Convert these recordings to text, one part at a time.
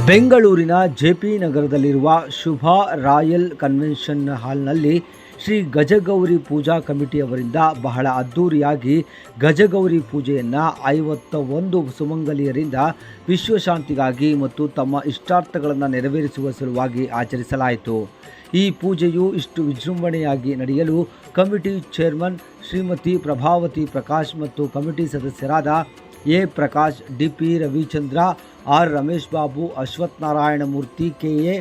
ಬೆಂಗಳೂರಿನ ಜೆಪಿ ನಗರದಲ್ಲಿರುವ Shubha royal convention ಹಾಲ್ನಲ್ಲಿ ಶ್ರೀ ಗಜಗೌರಿ ಪೂಜಾ ಕಮಿಟಿಯವರಿಂದ ಬಹಳ ಅದ್ಧೂರಿಯಾಗಿ ಗಜಗೌರಿ ಪೂಜೆಯನ್ನು 51 ಸುಮಂಗಲಿಯರಿಂದ ವಿಶ್ವಶಾಂತಿಗಾಗಿ ಮತ್ತು ತಮ್ಮ ಇಷ್ಟಾರ್ಥಗಳನ್ನು ನೆರವೇರಿಸುವ ಸಲುವಾಗಿ ಆಚರಿಸಲಾಯಿತು. ಈ ಪೂಜೆಯು ಇಷ್ಟು ವಿಜೃಂಭಣೆಯಾಗಿ ನಡೆಯಲು ಕಮಿಟಿ ಚೇರ್ಮನ್ ಶ್ರೀಮತಿ ಪ್ರಭಾವತಿ ಪ್ರಕಾಶ್ ಮತ್ತು ಕಮಿಟಿ ಸದಸ್ಯರಾದ A Prakash, DP Ravichandra, R Ramesh Babu, Ashwath Narayana Murthy, KA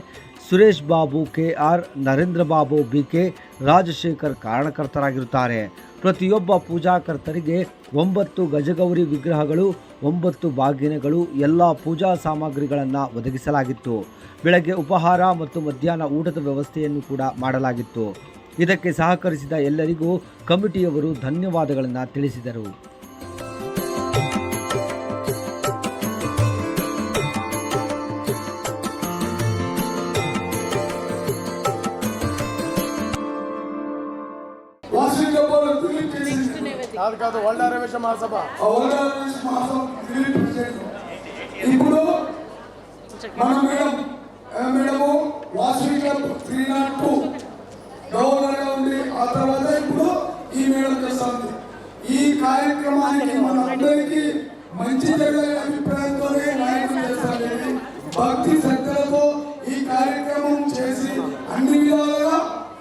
Suresh Babu, KR Narendra Babu, BK Rajashekar ಕಾರಣಕರ್ತರಾಗಿರುತ್ತಾರೆ. ಪ್ರತಿಯೊಬ್ಬ ಪೂಜಾಕರ್ತರಿಗೆ 9 ಗಜಗೌರಿ ವಿಗ್ರಹಗಳು, 9 ಬಾಗಿನಗಳು, ಎಲ್ಲ ಪೂಜಾ ಸಾಮಗ್ರಿಗಳನ್ನು ಒದಗಿಸಲಾಗಿತ್ತು. ಬೆಳಗ್ಗೆ ಉಪಹಾರ ಮತ್ತು ಮಧ್ಯಾಹ್ನ ಊಟದ ವ್ಯವಸ್ಥೆಯನ್ನು ಕೂಡ ಮಾಡಲಾಗಿತ್ತು. ಇದಕ್ಕೆ ಸಹಕರಿಸಿದ ಎಲ್ಲರಿಗೂ ಕಮಿಟಿಯವರು ಧನ್ಯವಾದಗಳನ್ನು ತಿಳಿಸಿದರು. కాదు వరల్డ్ ఆర్యవేశ మహాసభ ఇప్పుడు మన మేడము వాసవి క్లబ్ 302 గవర్నర్ గా ఉంది. ఆ తర్వాత ఇప్పుడు ఈ మేడం చేస్తుంది. ఈ కార్యక్రమానికి మన అందరికీ మంచి జరిగే అభిప్రాయంతోనే నాయకులు చేస్తారు. భక్తి శ్రద్ధలతో ఈ కార్యక్రమం చేసి అన్ని విధాలుగా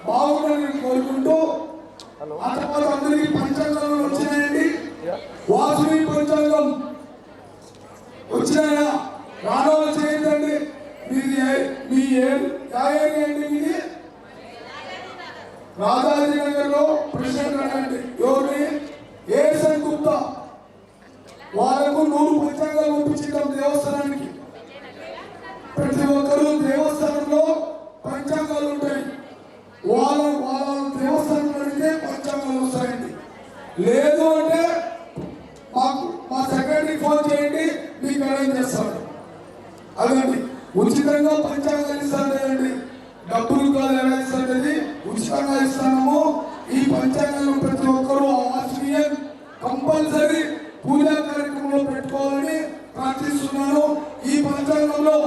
బాగుండాలని కోరుకుంటూ ఆ తర్వాత అందరికీ పంచాంగాలు వచ్చినాయండి. వాసవి పంచాంగం వచ్చినాయా? రానో చేయండి. మీ మీది రాజాజీనగర్ లో ప్రెసిడెంట్ అనండి. ఎవరిని? ఏసన్ గుప్తా. వాళ్ళకు 100 పంచాంగాలు పంపించడం దేవస్థానానికి. ప్రతి ఒక్కరూ దేవస్థానంలో పంచాంగాలు ఉంటాయి. వాళ్ళ దేవస్థానం అడిగితే పంచాంగాలు వస్తాయండి. లేదు అంటే మా సెక్రటరీ ఫోన్ చేయండి, మీకు అరేంజ్ చేస్తాడు. అదండి ఉచితంగా పంచాంగాలు ఇస్తానండి. డబ్బులు కాదు ఎలా ఇస్తానండి, ఉచితంగా ఇస్తాము. ఈ పంచాంగాలను ప్రతి ఒక్కరూ ఆశ్రయం కంపల్సరీ పూజా కార్యక్రమంలో పెట్టుకోవాలని ప్రార్థిస్తున్నాను. ఈ పంచాంగంలో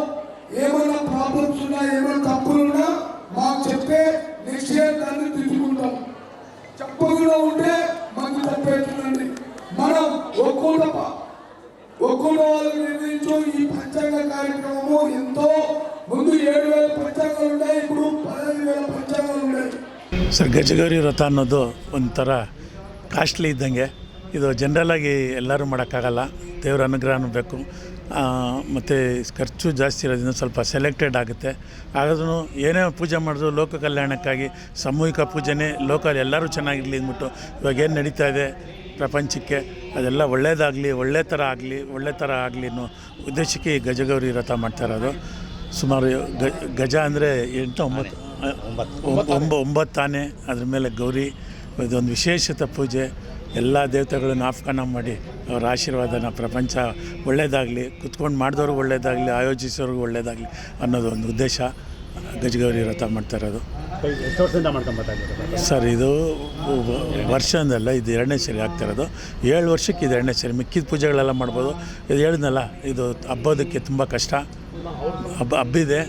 ఏమైనా ప్రాబ్లమ్స్ ఉన్నా, ఏమైనా తప్పులున్నా మాకు చెప్తే నెక్స్ట్ ఇయర్ దాన్ని తిట్టుకుంటాం. చెప్పకుండా ఉంటే మాకు తప్పేస్తుందండి. మనం ఒక్కో వాళ్ళు నిర్ణయించు. ఈ పంచాంగ కార్యక్రమము ఎంతో ముందు 7,000 పంచాంగాలు ఉన్నాయి, ఇప్పుడు 15,000 పంచాంగాలు ఉన్నాయి. ಸರ್, ಗಜಗೌರಿ ವ್ರತ ಅನ್ನೋದು ಒಂಥರ ಕಾಸ್ಟ್ಲಿ ಇದ್ದಂಗೆ. ಇದು ಜನರಲಾಗಿ ಎಲ್ಲರೂ ಮಾಡೋಕ್ಕಾಗಲ್ಲ. ದೇವರ ಅನುಗ್ರಹನೂ ಬೇಕು, ಮತ್ತು ಖರ್ಚು ಜಾಸ್ತಿ ಇರೋದ್ರಿಂದ ಸ್ವಲ್ಪ ಸೆಲೆಕ್ಟೆಡ್ ಆಗುತ್ತೆ. ಆದ್ರೂ ಏನೇ ಪೂಜೆ ಮಾಡಿದ್ರು ಲೋಕ ಕಲ್ಯಾಣಕ್ಕಾಗಿ ಸಾಮೂಹಿಕ ಪೂಜೆನೇ. ಲೋಕಲ್ಲಿ ಎಲ್ಲರೂ ಚೆನ್ನಾಗಿರಲಿ ಅಂದ್ಬಿಟ್ಟು ಇವಾಗ ಏನು ನಡೀತಾ ಇದೆ ಪ್ರಪಂಚಕ್ಕೆ, ಅದೆಲ್ಲ ಒಳ್ಳೆಯದಾಗಲಿ, ಒಳ್ಳೆ ಥರ ಆಗಲಿ ಅನ್ನೋ ಉದ್ದೇಶಕ್ಕೆ ಈ ಗಜಗೌರಿ ವ್ರತ ಮಾಡ್ತಾ ಇರೋದು. ಸುಮಾರು ಗಜ ಅಂದರೆ 9 ಆನೆ, ಅದ್ರ ಮೇಲೆ ಗೌರಿ. ಇದೊಂದು ವಿಶೇಷತೆ ಪೂಜೆ. ಎಲ್ಲ ದೇವತೆಗಳನ್ನು ಆಹ್ವಾನ ಮಾಡಿ ಅವರ ಆಶೀರ್ವಾದನ ಪ್ರಪಂಚ ಒಳ್ಳೆಯದಾಗಲಿ, ಕುತ್ಕೊಂಡು ಮಾಡಿದವ್ರಿಗೆ ಒಳ್ಳೆಯದಾಗಲಿ, ಆಯೋಜಿಸೋರ್ಗೂ ಒಳ್ಳೆಯದಾಗಲಿ ಅನ್ನೋದು ಒಂದು ಉದ್ದೇಶ ಗಜಗೌರಿ ವ್ರತ ಮಾಡ್ತಾ ಇರೋದು. ಸರ್, ಇದು ವರ್ಷದಲ್ಲ, ಇದು 2ನೇ ಸರಿ ಆಗ್ತಿರೋದು. 7 ವರ್ಷಕ್ಕೆ ಇದು 2ನೇ ಸರಿ. ಮಿಕ್ಕಿದ ಪೂಜೆಗಳೆಲ್ಲ ಮಾಡ್ಬೋದು. ಇದು ಹೇಳಿದ್ನಲ್ಲ, ಇದು ಹಬ್ಬೋದಕ್ಕೆ ತುಂಬ ಕಷ್ಟ. ಹಬ್ಬಿದೆ,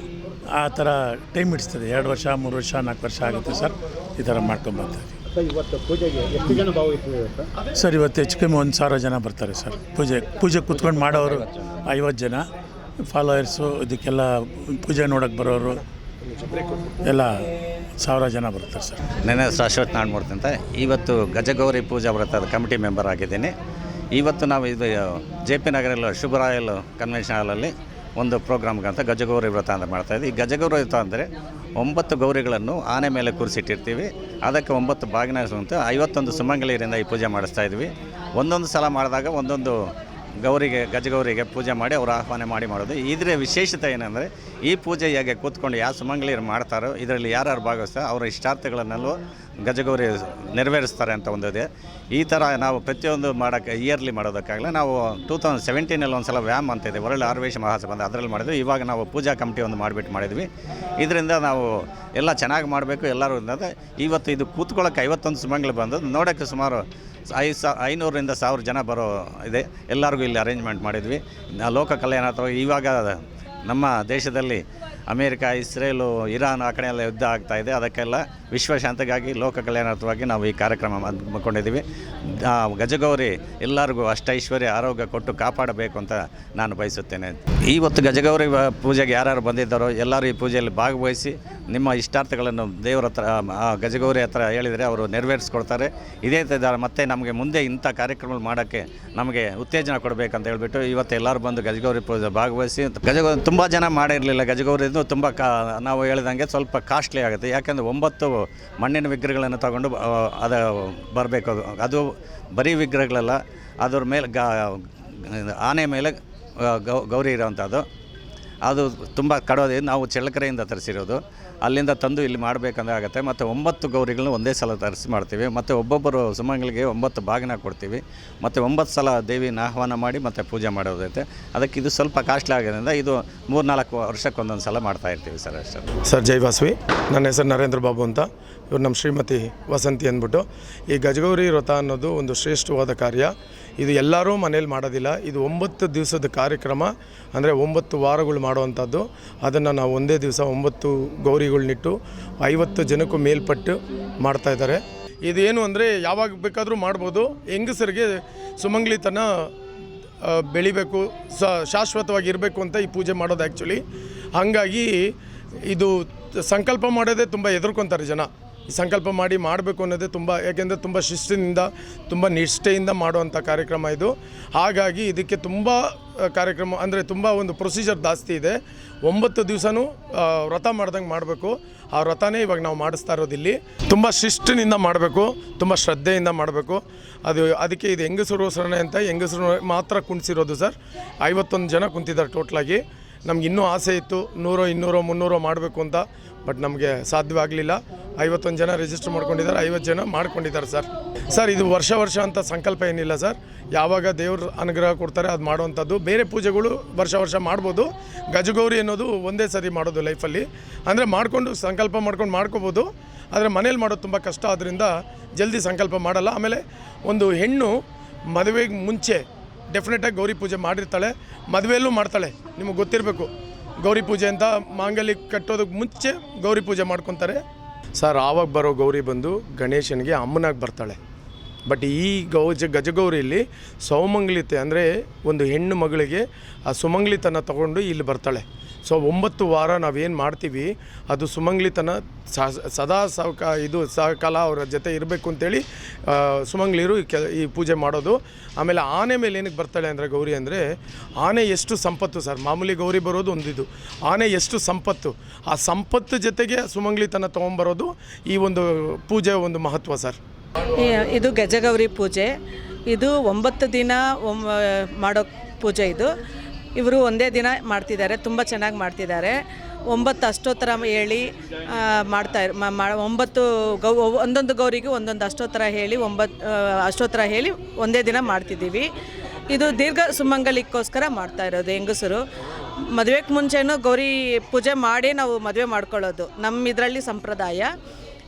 ಆ ಥರ ಟೈಮ್ ಹಿಡಿಸ್ತದೆ. 2 ವರ್ಷ, 3 ವರ್ಷ, 4 ವರ್ಷ ಆಗುತ್ತೆ ಸರ್. ಈ ಥರ ಮಾಡ್ಕೊಂಬರ್ತೀವಿ. ಇವತ್ತು ಪೂಜೆಗೆ ಎಷ್ಟು ಜನ ಭಾಗವಹಿಸಿದ್ದಾರೆ ಸರ್? ಇವತ್ತು ಹೆಚ್ಚು ಕಮ್ಮಿ 1,000 ಜನ ಬರ್ತಾರೆ ಸರ್. ಪೂಜೆ ಕೂತ್ಕೊಂಡು ಮಾಡೋರು 50 ಜನ, ಫಾಲೋಯರ್ಸು, ಇದಕ್ಕೆಲ್ಲ ಪೂಜೆ ನೋಡೋಕ್ಕೆ ಬರೋರು ಎಲ್ಲ 1,000 ಜನ ಬರ್ತಾರೆ ಸರ್. ನನ್ನ ಹೆಸರು ಅಶ್ವಥ್ ನಾರಾಯಣ ಮೂರ್ತಿ ಅಂತ. ಇವತ್ತು ಗಜಗೌರಿ ಪೂಜಾ ವ್ರತದ ಕಮಿಟಿ ಮೆಂಬರ್ ಆಗಿದ್ದೀನಿ. ಇವತ್ತು ನಾವು ಇದು JP ನಗರಲ್ಲಿ ಶುಭ ರಾಯಲ್ ಕನ್ವೆನ್ಷನ್ ಹಾಲಲ್ಲಿ ಒಂದು ಪ್ರೋಗ್ರಾಮ್ಗೆ ಅಂತ ಗಜಗೌರಿ ವ್ರತ ಅಂತ ಮಾಡ್ತಾಯಿದ್ವಿ. ಈ ಗಜಗೌರಿ ವ್ರತ ಅಂದರೆ 9 ಗೌರಿಗಳನ್ನು ಆನೆ ಮೇಲೆ ಕೂರಿಸಿಟ್ಟಿರ್ತೀವಿ. ಅದಕ್ಕೆ 9 ಬಾಗಿನ ಅಂತ 51 ಸುಮಂಗಲಿಯರಿಂದ ಈ ಪೂಜೆ ಮಾಡಿಸ್ತಾ ಇದ್ವಿ. ಒಂದೊಂದು ಸಲ ಮಾಡಿದಾಗ ಒಂದೊಂದು ಗಜಗೌರಿಗೆ ಪೂಜೆ ಮಾಡಿ ಅವರು ಆಹ್ವಾನ ಮಾಡಿ ಮಾಡೋದು. ಇದರ ವಿಶೇಷತೆ ಏನಂದರೆ, ಈ ಪೂಜೆ ಹೇಗೆ ಕೂತ್ಕೊಂಡು ಯಾವ ಸುಮಂಗಲಿಯರು ಮಾಡ್ತಾರೋ, ಇದರಲ್ಲಿ ಯಾರ್ಯಾರು ಭಾಗವಹಿಸ್ತಾರೋ ಅವರ ಇಷ್ಟಾರ್ಥಗಳನ್ನೆಲ್ಲೂ ಗಜಗೌರಿ ನೆರವೇರಿಸ್ತಾರೆ ಅಂತ ಒಂದಿದೆ. ಈ ಥರ ನಾವು ಪ್ರತಿಯೊಂದು ಮಾಡೋಕ್ಕೆ ಇಯರ್ಲಿ ಮಾಡೋದಕ್ಕಾಗಲ್ಲ. ನಾವು 2017 ಒಂದು ಸಲ ವ್ಯಾಮ್ ಅಂತ ಇದೆ, ವರ್ಲ್ಡ್ ಆರ್ಯವೇಶ ಮಹಾಸಭಾ ಅಂತ, ಅದರಲ್ಲಿ ಮಾಡಿದ್ವಿ. ಇವಾಗ ನಾವು ಪೂಜಾ ಕಮಿಟಿ ಒಂದು ಮಾಡಿದ್ವಿ. ಇದರಿಂದ ನಾವು ಎಲ್ಲ ಚೆನ್ನಾಗಿ ಮಾಡಬೇಕು ಎಲ್ಲರೂ. ಇವತ್ತು ಇದು ಕೂತ್ಕೊಳ್ಳೋಕ್ಕೆ 51 ಸುಮಂಗಲಿ ಬಂದು ನೋಡೋಕ್ಕೆ ಸುಮಾರು 500ರಿಂದ 1000 ಜನ ಬರೋ ಇದೆ. ಎಲ್ಲರಿಗೂ ಇಲ್ಲಿ ಅರೇಂಜ್ಮೆಂಟ್ ಮಾಡಿದ್ವಿ. ಲೋಕ ಕಲ್ಯಾಣ ಅಥವಾ ಇವಾಗ ನಮ್ಮ ದೇಶದಲ್ಲಿ ಅಮೇರಿಕ, ಇಸ್ರೇಲು, ಇರಾನ್ ಆ ಕಡೆ ಎಲ್ಲ ಯುದ್ಧ ಆಗ್ತಾ ಇದೆ. ಅದಕ್ಕೆಲ್ಲ ವಿಶ್ವಶಾಂತಿಗಾಗಿ, ಲೋಕ ಕಲ್ಯಾಣಾರ್ಥವಾಗಿ ನಾವು ಈ ಕಾರ್ಯಕ್ರಮ ಮಾಡ್ಕೊಂಡಿದ್ದೀವಿ. ಗಜಗೌರಿ ಎಲ್ಲರಿಗೂ ಅಷ್ಟೈಶ್ವರ್ಯ, ಆರೋಗ್ಯ ಕೊಟ್ಟು ಕಾಪಾಡಬೇಕು ಅಂತ ನಾನು ಬಯಸುತ್ತೇನೆ. ಇವತ್ತು ಗಜಗೌರಿ ಪೂಜೆಗೆ ಯಾರ್ಯಾರು ಬಂದಿದ್ದಾರೋ ಎಲ್ಲರೂ ಈ ಪೂಜೆಯಲ್ಲಿ ಭಾಗವಹಿಸಿ ನಿಮ್ಮ ಇಷ್ಟಾರ್ಥಗಳನ್ನು ದೇವರ ಹತ್ರ, ಗಜಗೌರಿ ಹತ್ರ ಹೇಳಿದರೆ ಅವರು ನೆರವೇರಿಸ್ಕೊಡ್ತಾರೆ. ಇದೇ ಥರ ಮತ್ತೆ ನಮಗೆ ಮುಂದೆ ಇಂಥ ಕಾರ್ಯಕ್ರಮಗಳು ಮಾಡೋಕ್ಕೆ ನಮಗೆ ಉತ್ತೇಜನ ಕೊಡಬೇಕಂತ ಹೇಳಿಬಿಟ್ಟು ಇವತ್ತು ಎಲ್ಲರೂ ಬಂದು ಗಜಗೌರಿ ಪೂಜೆ ಭಾಗವಹಿಸಿ. ಗಜಗೌರಿ ತುಂಬ ಜನ ಮಾಡಿರಲಿಲ್ಲ. ಗಜಗೌರಿದು ತುಂಬ ನಾವು ಹೇಳಿದಂಗೆ ಸ್ವಲ್ಪ ಕಾಸ್ಟ್ಲಿ ಆಗುತ್ತೆ. ಯಾಕೆಂದರೆ 9 ಮಣ್ಣಿನ ವಿಗ್ರಹಗಳನ್ನು ತಗೊಂಡು ಅದು ಬರಬೇಕು. ಅದು ಬರೀ ವಿಗ್ರಹಗಳಲ್ಲ, ಅದ್ರ ಮೇಲೆ ಆನೆ ಮೇಲೆ ಗೌರಿ ಇರೋವಂಥದ್ದು. ಅದು ತುಂಬ ಕಡೋದು. ನಾವು ಚಳ್ಳಕೆರೆಯಿಂದ ತರಿಸಿರೋದು, ಅಲ್ಲಿಂದ ತಂದು ಇಲ್ಲಿ ಮಾಡಬೇಕಂದ್ರೆ ಆಗುತ್ತೆ. ಮತ್ತು 9 ಗೌರಿಗಳನ್ನ ಒಂದೇ ಸಲ ತರಿಸಿ ಮಾಡ್ತೀವಿ. ಮತ್ತು ಒಬ್ಬೊಬ್ಬರು ಸುಮಂಗಳಿಗೆ 9 ಬಾಗಿನ ಕೊಡ್ತೀವಿ. ಮತ್ತು 9 ಸಲ ದೇವಿನ ಆಹ್ವಾನ ಮಾಡಿ ಮತ್ತು ಪೂಜೆ ಮಾಡೋದೈತೆ. ಅದಕ್ಕೆ ಇದು ಸ್ವಲ್ಪ ಕಾಸ್ಟ್ಲಿ ಆಗೋದ್ರಿಂದ ಇದು 3-4 ವರ್ಷಕ್ಕೊಂದೊಂದು ಸಲ ಮಾಡ್ತಾಯಿರ್ತೀವಿ ಸರ್. ಅಷ್ಟೇ ಸರ್. ಜೈ ವಾಸವಿ. ನನ್ನ ಹೆಸರು ನರೇಂದ್ರ ಬಾಬು ಅಂತ. ಇವ್ರು ನಮ್ಮ ಶ್ರೀಮತಿ ವಸಂತಿ ಅಂದ್ಬಿಟ್ಟು. ಈ ಗಜಗೌರಿ ವ್ರತ ಅನ್ನೋದು ಒಂದು ಶ್ರೇಷ್ಠವಾದ ಕಾರ್ಯ. ಇದು ಎಲ್ಲರೂ ಮನೇಲಿ ಮಾಡೋದಿಲ್ಲ. ಇದು 9 ದಿವಸದ ಕಾರ್ಯಕ್ರಮ, ಅಂದರೆ 9 ವಾರಗಳು ಮಾಡುವಂಥದ್ದು. ಅದನ್ನು ನಾವು ಒಂದೇ ದಿವಸ 9 ಗೌರಿಗಳನ್ನಿಟ್ಟು 50 ಜನಕ್ಕೂ ಮೇಲ್ಪಟ್ಟು ಮಾಡ್ತಾಯಿದ್ದಾರೆ. ಇದೇನು ಅಂದರೆ ಯಾವಾಗ ಬೇಕಾದರೂ ಮಾಡ್ಬೋದು. ಹೆಂಗಸರಿಗೆ ಸುಮಂಗ್ಲಿತನ ಬೆಳಿಬೇಕು, ಶಾಶ್ವತವಾಗಿ ಇರಬೇಕು ಅಂತ ಈ ಪೂಜೆ ಮಾಡೋದು ಆ್ಯಕ್ಚುಲಿ. ಹಾಗಾಗಿ ಇದು ಸಂಕಲ್ಪ ಮಾಡೋದೇ ತುಂಬ ಹೆದರ್ಕೊತಾರೆ ಜನ. ಈ ಸಂಕಲ್ಪ ಮಾಡಿ ಮಾಡಬೇಕು ಅನ್ನೋದೇ ತುಂಬ, ಯಾಕೆಂದರೆ ತುಂಬ ಶಿಸ್ತಿನಿಂದ, ತುಂಬ ನಿಷ್ಠೆಯಿಂದ ಮಾಡುವಂಥ ಕಾರ್ಯಕ್ರಮ ಇದು. ಹಾಗಾಗಿ ಇದಕ್ಕೆ ತುಂಬ ಕಾರ್ಯಕ್ರಮ ಅಂದರೆ ತುಂಬ ಒಂದು ಪ್ರೊಸೀಜರ್ ಜಾಸ್ತಿ ಇದೆ. 9 ದಿವಸನೂ ವ್ರತ ಮಾಡ್ದಂಗೆ ಮಾಡಬೇಕು. ಆ ವ್ರತನೇ ಇವಾಗ ನಾವು ಮಾಡಿಸ್ತಾ ಇರೋದಿಲ್ಲಿ. ತುಂಬ ಶಿಸ್ತಿನಿಂದ ಮಾಡಬೇಕು, ತುಂಬ ಶ್ರದ್ಧೆಯಿಂದ ಮಾಡಬೇಕು. ಅದಕ್ಕೆ ಇದು ಹೆಂಗಸರು ಸರಣೆ ಅಂತ ಹೆಂಗಸರು ಮಾತ್ರ ಕುಣಿಸಿರೋದು ಸರ್. 51 ಜನ ಕುಂತಿದ್ದಾರೆ ಟೋಟ್ಲಾಗಿ. ನಮ್ಗೆ ಇನ್ನೂ ಆಸೆ ಇತ್ತು 100, 200, 300 ಮಾಡಬೇಕು ಅಂತ. ಬಟ್ ನಮಗೆ ಸಾಧ್ಯವಾಗಲಿಲ್ಲ. 51 ಜನ ರಿಜಿಸ್ಟರ್ ಮಾಡ್ಕೊಂಡಿದ್ದಾರೆ, 50 ಜನ ಮಾಡ್ಕೊಂಡಿದ್ದಾರೆ ಸರ್. ಇದು ವರ್ಷ ಅಂತ ಸಂಕಲ್ಪ ಏನಿಲ್ಲ ಸರ್. ಯಾವಾಗ ದೇವ್ರ ಅನುಗ್ರಹ ಕೊಡ್ತಾರೆ ಅದು ಮಾಡುವಂಥದ್ದು. ಬೇರೆ ಪೂಜೆಗಳು ವರ್ಷ ಮಾಡ್ಬೋದು. ಗಜಗೌರಿ ಅನ್ನೋದು ಒಂದೇ ಸರಿ ಮಾಡೋದು ಲೈಫಲ್ಲಿ. ಅಂದರೆ ಮಾಡಿಕೊಂಡು ಸಂಕಲ್ಪ ಮಾಡ್ಕೋಬೋದು. ಆದರೆ ಮನೇಲಿ ಮಾಡೋದು ತುಂಬ ಕಷ್ಟ. ಆದ್ದರಿಂದ ಜಲ್ದಿ ಸಂಕಲ್ಪ ಮಾಡಲ್ಲ. ಆಮೇಲೆ ಒಂದು ಹೆಣ್ಣು ಮದುವೆಗೆ ಮುಂಚೆ ಡೆಫಿನೆಟಾಗಿ ಗೌರಿ ಪೂಜೆ ಮಾಡಿರ್ತಾಳೆ, ಮದುವೆಯಲ್ಲೂ ಮಾಡ್ತಾಳೆ. ನಿಮಗೆ ಗೊತ್ತಿರಬೇಕು, ಗೌರಿ ಪೂಜೆ ಅಂತ ಮಾಂಗಲ್ಯ ಕಟ್ಟೋದಕ್ಕೆ ಮುಂಚೆ ಗೌರಿ ಪೂಜೆ ಮಾಡ್ಕೊತಾರೆ ಸರ್. ಆವಾಗ ಬರೋ ಗೌರಿ ಬಂದು ಗಣೇಶನಿಗೆ ಅಮ್ಮನಾಗಿ ಬರ್ತಾಳೆ. ಬಟ್ ಈ ಗಜಗೌರಿಯಲ್ಲಿ ಸೌಮಂಗ್ಲಿತೆ ಅಂದರೆ ಒಂದು ಹೆಣ್ಣು ಮಗಳಿಗೆ ಆ ಸುಮಂಗ್ಲಿತನ ತಗೊಂಡು ಇಲ್ಲಿ ಬರ್ತಾಳೆ. ಸೊ 9 ವಾರ ನಾವೇನು ಮಾಡ್ತೀವಿ ಅದು ಸುಮಂಗ್ಲಿತನ ಸದಾ ಸಹಕಾಲ ಅವರ ಜೊತೆ ಇರಬೇಕು ಅಂತೇಳಿ ಸುಮಂಗ್ಲಿರು ಈ ಪೂಜೆ ಮಾಡೋದು. ಆಮೇಲೆ ಆನೆ ಮೇಲೆ ಏನಕ್ಕೆ ಬರ್ತಾಳೆ ಅಂದರೆ ಗೌರಿ ಅಂದರೆ ಆನೆ ಎಷ್ಟು ಸಂಪತ್ತು ಸರ್. ಮಾಮೂಲಿ ಗೌರಿ ಬರೋದು ಒಂದಿದು, ಆನೆ ಎಷ್ಟು ಸಂಪತ್ತು. ಆ ಸಂಪತ್ತು ಜೊತೆಗೆ ಸುಮಂಗ್ಲಿತನ ತೊಗೊಂಬರೋದು ಈ ಒಂದು ಪೂಜೆ ಒಂದು ಮಹತ್ವ ಸರ್. ಇದು ಗಜಗೌರಿ ಪೂಜೆ. ಇದು 9 ದಿನ ಮಾಡೋ ಪೂಜೆ ಇದು. ಇವರು ಒಂದೇ ದಿನ ಮಾಡ್ತಿದ್ದಾರೆ, ತುಂಬ ಚೆನ್ನಾಗಿ ಮಾಡ್ತಿದ್ದಾರೆ. 9 ಅಷ್ಟೋತ್ತರ ಹೇಳಿ ಮಾಡ್ತಾರೆ. 9 ಒಂದೊಂದು ಗೌರಿಗೆ ಒಂದೊಂದು ಅಷ್ಟೋತ್ತರ ಹೇಳಿ 9 ಅಷ್ಟೋತ್ತರ ಹೇಳಿ ಒಂದೇ ದಿನ ಮಾಡ್ತಿದ್ದೀವಿ. ಇದು ದೀರ್ಘ ಸುಮಂಗಲಿಗೋಸ್ಕರ ಮಾಡ್ತಾ ಇರೋದು. ಹೆಂಗಸರು ಮದುವೆಗೆ ಮುಂಚೆನೂ ಗೌರಿ ಪೂಜೆ ಮಾಡಿ ನಾವು ಮದುವೆ ಮಾಡ್ಕೊಳ್ಳೋದು ನಮ್ಮ ಇದರಲ್ಲಿ ಸಂಪ್ರದಾಯ.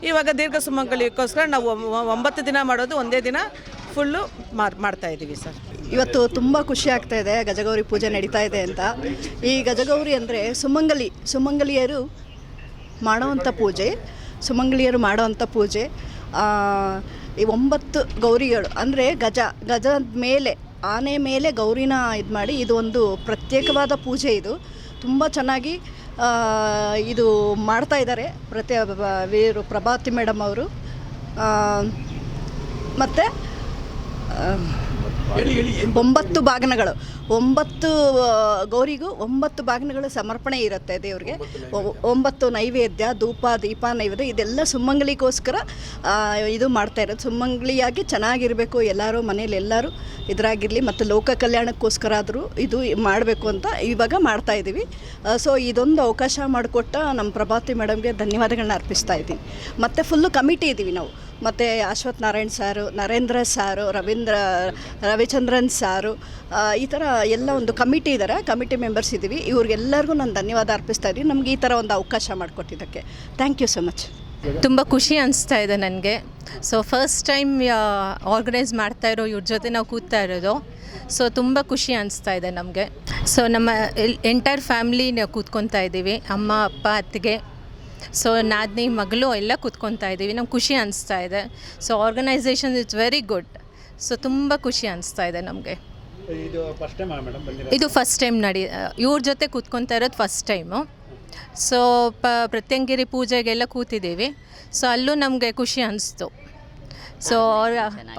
ಇವಾಗ ದೀರ್ಘ ಸುಮಂಗಲಿಗೋಸ್ಕರ ನಾವು 9 ದಿನ ಮಾಡೋದು, ಒಂದೇ ದಿನ ಫುಲ್ಲು ಮಾಡ್ತಾಯಿದ್ದೀವಿ ಸರ್. ಇವತ್ತು ತುಂಬ ಖುಷಿ ಆಗ್ತಾ ಇದೆ ಗಜಗೌರಿ ಪೂಜೆ ನಡೀತಾ ಇದೆ ಅಂತ. ಈ ಗಜಗೌರಿ ಅಂದರೆ ಸುಮಂಗಲಿಯರು ಮಾಡೋವಂಥ ಪೂಜೆ. ಈ 9 ಗೌರಿಗಳು ಅಂದರೆ ಗಜದ ಮೇಲೆ, ಆನೆ ಮೇಲೆ ಗೌರಿನ ಇದು ಮಾಡಿ ಇದು ಒಂದು ಪ್ರತ್ಯೇಕವಾದ ಪೂಜೆ. ಇದು ತುಂಬ ಚೆನ್ನಾಗಿ ಇದು ಮಾಡ್ತಾ ಇದ್ದಾರೆ ಪ್ರಭಾವತಿ ಮೇಡಮ್ ಅವರು. ಮತ್ತು 9 ಬಾಗಿನಗಳು, 9 ಗೌರಿಗೂ 9 ಬಾಗಿನಗಳು ಸಮರ್ಪಣೆ ಇರುತ್ತೆ ದೇವ್ರಿಗೆ. 9 ನೈವೇದ್ಯ, ಧೂಪ ದೀಪ ನೈವೇದ್ಯ ಇದೆಲ್ಲ ಸುಮಂಗಲಿಗೋಸ್ಕರ ಇದು ಮಾಡ್ತಾ ಇರೋದು. ಸುಮಂಗಲಿಯಾಗಿ ಚೆನ್ನಾಗಿರಬೇಕು ಎಲ್ಲರೂ ಮನೇಲಿ, ಎಲ್ಲರೂ ಇದರಾಗಿರಲಿ ಮತ್ತು ಲೋಕ ಕಲ್ಯಾಣಕ್ಕೋಸ್ಕರ ಆದರೂ ಇದು ಮಾಡಬೇಕು ಅಂತ ಇವಾಗ ಮಾಡ್ತಾಯಿದ್ದೀವಿ. ಸೊ ಇದೊಂದು ಅವಕಾಶ ಮಾಡಿಕೊಟ್ಟ ನಮ್ಮ ಪ್ರಭಾವತಿ ಮೇಡಮ್ಗೆ ಧನ್ಯವಾದಗಳನ್ನ ಅರ್ಪಿಸ್ತಾ ಇದ್ದೀನಿ. ಮತ್ತು ಫುಲ್ಲು ಕಮಿಟಿ ಇದ್ದೀವಿ ನಾವು. ಮತ್ತು ಅಶ್ವಥ್ ನಾರಾಯಣ್ ಸಾರು, ನರೇಂದ್ರ ಸಾರು, ರವಿಚಂದ್ರನ್ ಸಾರು, ಈ ಥರ ಎಲ್ಲ ಒಂದು ಕಮಿಟಿ ಇದ್ದಾರೆ, ಕಮಿಟಿ ಮೆಂಬರ್ಸ್ ಇದ್ದೀವಿ. ಇವ್ರಿಗೆಲ್ಲರಿಗೂ ನಾನು ಧನ್ಯವಾದ ಅರ್ಪಿಸ್ತಾ ಇದ್ದೀನಿ ನಮಗೆ ಈ ಥರ ಒಂದು ಅವಕಾಶ ಮಾಡಿಕೊಟ್ಟಿದ್ದಕ್ಕೆ. Thank you so much. ತುಂಬ ಖುಷಿ ಅನಿಸ್ತಾ ಇದೆ ನನಗೆ. ಸೊ ಫಸ್ಟ್ ಟೈಮ್ ಆರ್ಗನೈಸ್ ಮಾಡ್ತಾ ಇರೋ ಇವ್ರ ಜೊತೆ ನಾವು ಕೂಗ್ತಾ ಇರೋದು. ಸೊ ತುಂಬ ಖುಷಿ ಅನಿಸ್ತಾ ಇದೆ ನಮಗೆ. ಸೊ ನಮ್ಮ ಎಂಟೈರ್ ಫ್ಯಾಮ್ಲಿ ನಾವು ಕೂತ್ಕೊತಾ ಇದ್ದೀವಿ, ಅಮ್ಮ ಅಪ್ಪ ಅತ್ತಿಗೆ, ಸೊ ನಾದಿನಿ ಮಗಳು ಎಲ್ಲ ಕೂತ್ಕೊತಾ ಇದ್ದೀವಿ. ನಮ್ಗೆ ಖುಷಿ ಅನಿಸ್ತಾ ಇದೆ. So organisation it's very good. So ತುಂಬ ಖುಷಿ ಅನಿಸ್ತಾ ಇದೆ ನಮಗೆ. ಇದು ಫಸ್ಟ್ ಟೈಮ್ ಮೇಡಮ್ ಬಂದಿರೋ? ಇದು ಫಸ್ಟ್ ಟೈಮ್ ಇವ್ರ ಜೊತೆ ಕೂತ್ಕೊತಾ ಇರೋದು first time. So Pratyangira ಪೂಜೆಗೆಲ್ಲ ಕೂತಿದ್ದೀವಿ. So ಅಲ್ಲೂ ನಮಗೆ ಖುಷಿ ಅನಿಸ್ತು. ಸೊ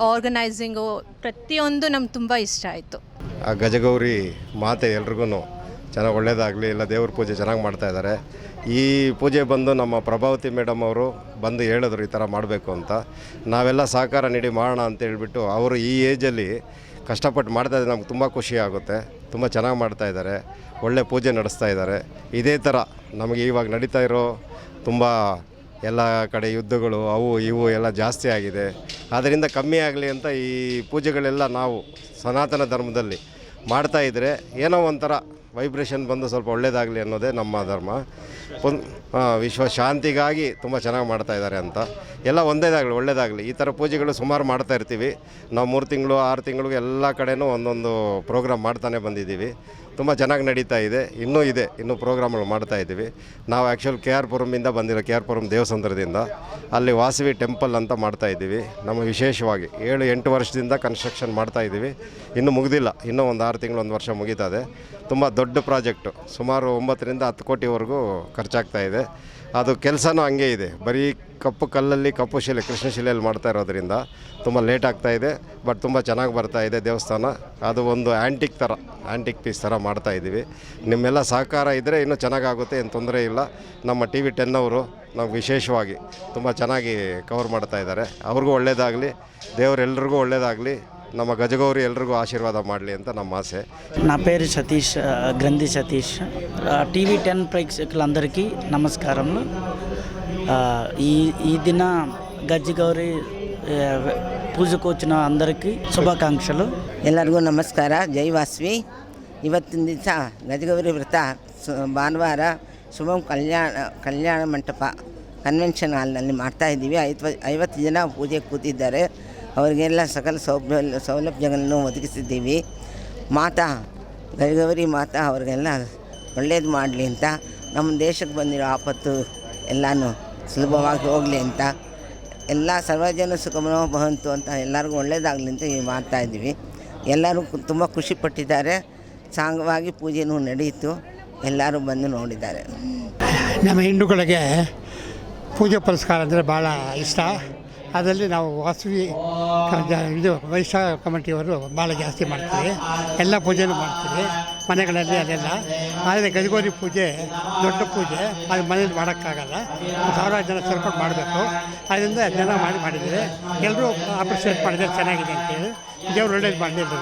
ಆರ್ಗನೈಸಿಂಗು ಪ್ರತಿಯೊಂದು ನಮ್ಗೆ ತುಂಬ ಇಷ್ಟ ಆಯಿತು. ಆ ಗಜಗೌರಿ ಮಾತೆ ಎಲ್ರಿಗೂ ಚೆನ್ನಾಗಿ ಒಳ್ಳೆಯದಾಗಲಿ, ಎಲ್ಲ ದೇವ್ರ ಪೂಜೆ ಚೆನ್ನಾಗಿ ಮಾಡ್ತಾಯಿದ್ದಾರೆ. ಈ ಪೂಜೆ ಬಂದು ನಮ್ಮ ಪ್ರಭಾವತಿ ಮೇಡಮ್ ಅವರು ಬಂದು ಹೇಳಿದ್ರು ಈ ಥರ ಮಾಡಬೇಕು ಅಂತ. ನಾವೆಲ್ಲ ಸಹಕಾರ ನೀಡಿ ಮಾಡೋಣ ಅಂತ ಹೇಳ್ಬಿಟ್ಟು ಅವರು ಈ ಏಜಲ್ಲಿ ಕಷ್ಟಪಟ್ಟು ಮಾಡ್ತಾಯಿದ್ದಾರೆ. ನಮ್ಗೆ ತುಂಬ ಖುಷಿ ಆಗುತ್ತೆ. ತುಂಬ ಚೆನ್ನಾಗಿ ಮಾಡ್ತಾಯಿದ್ದಾರೆ, ಒಳ್ಳೆ ಪೂಜೆ ನಡೆಸ್ತಾ ಇದ್ದಾರೆ. ಇದೇ ಥರ ನಮಗೆ ಇವಾಗ ನಡೀತಾ ಇರೋ ತುಂಬ ಎಲ್ಲ ಕಡೆ ಯುದ್ಧಗಳು ಅವು ಇವು ಎಲ್ಲ ಜಾಸ್ತಿ ಆಗಿದೆ. ಆದ್ದರಿಂದ ಕಮ್ಮಿ ಆಗಲಿ ಅಂತ ಈ ಪೂಜೆಗಳೆಲ್ಲ ನಾವು ಸನಾತನ ಧರ್ಮದಲ್ಲಿ ಮಾಡ್ತಾಯಿದ್ರೆ ಏನೋ ಒಂಥರ ವೈಬ್ರೇಷನ್ ಬಂದು ಸ್ವಲ್ಪ ಒಳ್ಳೆಯದಾಗಲಿ ಅನ್ನೋದೇ ನಮ್ಮ ಧರ್ಮ. ವಿಶ್ವ ಶಾಂತಿಗಾಗಿ ತುಂಬ ಚೆನ್ನಾಗಿ ಮಾಡ್ತಾಯಿದ್ದಾರೆ ಅಂತ. ಎಲ್ಲ ಒಂದೇದಾಗಲಿ, ಒಳ್ಳೆಯದಾಗಲಿ. ಈ ಥರ ಪೂಜೆಗಳು ಸುಮಾರು ಮಾಡ್ತಾ ಇರ್ತೀವಿ ನಾವು. 3 ತಿಂಗಳು 6 ತಿಂಗಳಿಗೆ ಎಲ್ಲ ಕಡೆನೂ ಒಂದೊಂದು ಪ್ರೋಗ್ರಾಮ್ ಮಾಡ್ತಾನೆ ಬಂದಿದ್ದೀವಿ. ತುಂಬ ಚೆನ್ನಾಗಿ ನಡೀತಾ ಇದೆ. ಇನ್ನೂ ಪ್ರೋಗ್ರಾಮ್ಗಳು ಮಾಡ್ತಾ ಇದ್ದೀವಿ. ನಾವು ಆ್ಯಕ್ಚುಲಿ ಕೆ ಆರ್ ಪುರಮಿಂದ ಬಂದಿರೋ, ಕೆ ಆರ್ ಪುರಂ ದೇವಸಂದ್ರದಿಂದ ಅಲ್ಲಿ ವಾಸವಿ ಟೆಂಪಲ್ ಅಂತ ಮಾಡ್ತಾಯಿದ್ದೀವಿ. ನಮ್ಮ ವಿಶೇಷವಾಗಿ 7-8 ವರ್ಷದಿಂದ ಕನ್ಸ್ಟ್ರಕ್ಷನ್ ಮಾಡ್ತಾಯಿದ್ದೀವಿ. ಇನ್ನೂ ಮುಗಿದಿಲ್ಲ, ಇನ್ನೂ ಒಂದು 6 ತಿಂಗಳು 1 ವರ್ಷ ಮುಗೀತದೆ. ತುಂಬ ದೊಡ್ಡ ಪ್ರಾಜೆಕ್ಟು, ಸುಮಾರು 9ರಿಂದ 10 ಕೋಟಿವರೆಗೂ ಖರ್ಚಾಗ್ತಾ ಇದೆ. ಅದು ಕೆಲಸನೂ ಹಂಗೆ ಇದೆ. ಬರೀ ಕಪ್ಪು ಕಲ್ಲಲ್ಲಿ, ಕಪ್ಪು ಶಿಲೆ, ಕೃಷ್ಣಶಿಲೆಯಲ್ಲಿ ಮಾಡ್ತಾ ಇರೋದ್ರಿಂದ ತುಂಬ ಲೇಟ್ ಆಗ್ತಾಯಿದೆ. ಬಟ್ ತುಂಬ ಚೆನ್ನಾಗಿ ಬರ್ತಾಯಿದೆ ದೇವಸ್ಥಾನ. ಅದು ಒಂದು ಆ್ಯಂಟಿಕ್ ಪೀಸ್ ಥರ ಮಾಡ್ತಾಯಿದ್ದೀವಿ. ನಿಮ್ಮೆಲ್ಲ ಸಹಕಾರ ಇದ್ದರೆ ಇನ್ನೂ ಚೆನ್ನಾಗಾಗುತ್ತೆ, ಏನು ತೊಂದರೆ ಇಲ್ಲ. ನಮ್ಮ TV10 ಅವರು ನಾವು ವಿಶೇಷವಾಗಿ ತುಂಬ ಚೆನ್ನಾಗಿ ಕವರ್ ಮಾಡ್ತಾ ಇದ್ದಾರೆ. ಅವ್ರಿಗೂ ಒಳ್ಳೆಯದಾಗಲಿ, ದೇವರೆಲ್ಲರಿಗೂ ಒಳ್ಳೆಯದಾಗಲಿ, ನಮ್ಮ గజగౌరి ఎల్లరిಗೂ ఆశీర్వాద ಮಾಡಲಿ ಅಂತ ನಮ್ಮ ఆశ. నా పేరు సతీష్, గ్రంథి సతీష్. TV10 ప్రేక్షకులందరికీ నమస్కారములు. ఈ దిన గజగౌరి ಪೂಜೆಗೆ వచ్చిన అందరికీ ಶುಭಾಕಾಂಕ್ಷಲು. ಎಲ್ಲರಿಗೂ ನಮಸ್ಕಾರ, ಜೈ ವಾಸವಿ. ಇವತ್ತಿನ ದಿವಸ ಗಜಗೌರಿ ವ್ರತ ಭಾನುವಾರ ಶುಭಂ ಕಲ್ಯಾಣ ಮಂಟಪ ಕನ್ವೆನ್ಷನ್ ಹಾಲ್ನಲ್ಲಿ ಮಾಡ್ತಾಯಿದ್ದೀವಿ. 50 ಜನ ಪೂಜೆ ಕೂತಿದ್ದಾರೆ. ಅವರಿಗೆಲ್ಲ ಸಕಲ ಸೌಲಭ್ಯಗಳನ್ನು ಒದಗಿಸಿದ್ದೀವಿ. ಮಾತಾ ಗಜಗೌರಿ ಮಾತಾ ಅವ್ರಿಗೆಲ್ಲ ಒಳ್ಳೇದು ಮಾಡಲಿ ಅಂತ, ನಮ್ಮ ದೇಶಕ್ಕೆ ಬಂದಿರೋ ಆಪತ್ತು ಎಲ್ಲನೂ ಸುಲಭವಾಗಿ ಹೋಗಲಿ ಅಂತ, ಎಲ್ಲ ಸರ್ವಜನ ಸುಖಮನೋ ಭವಂತು ಅಂತ ಎಲ್ಲರಿಗೂ ಒಳ್ಳೆಯದಾಗಲಿ ಅಂತ ಮಾಡ್ತಾಯಿದ್ದೀವಿ. ಎಲ್ಲರೂ ತುಂಬ ಖುಷಿಪಟ್ಟಿದ್ದಾರೆ. ಸಾಂಗವಾಗಿ ಪೂಜೆನೂ ನಡೆಯಿತು. ಎಲ್ಲರೂ ಬಂದು ನೋಡಿದ್ದಾರೆ. ನಮ್ಮ ಹಿಂದೂಗಳಿಗೆ ಪೂಜೆ ಪುರಸ್ಕಾರ ಅಂದರೆ ಭಾಳ ಇಷ್ಟ. ಅದರಲ್ಲಿ ನಾವು ವಾಸವಿ ವೈಶ್ಯ ಕಮಿಟಿಯವರು ಭಾಳ ಜಾಸ್ತಿ ಮಾಡ್ತೀವಿ. ಎಲ್ಲ ಪೂಜೆನೂ ಮಾಡ್ತೀವಿ ಮನೆಗಳಲ್ಲಿ ಅದೆಲ್ಲ. ಆದರೆ ಗಜಗೌರಿ ಪೂಜೆ ದೊಡ್ಡ ಪೂಜೆ, ಅದು ಮನೇಲಿ ಮಾಡೋಕ್ಕಾಗಲ್ಲ. 1000 ಜನ ಸೇರ್ಕೊಂಡು ಮಾಡಬೇಕು. ಅದರಿಂದ ಜನ ಮಾಡಿದ್ದಾರೆ. ಎಲ್ಲರೂ ಅಪ್ರಿಷಿಯೇಟ್ ಮಾಡಿದರೆ ಚೆನ್ನಾಗಿದೆ ಅಂತೇಳಿ. ದೇವ್ರು ಒಳ್ಳೇದು ಮಾಡಲಿ.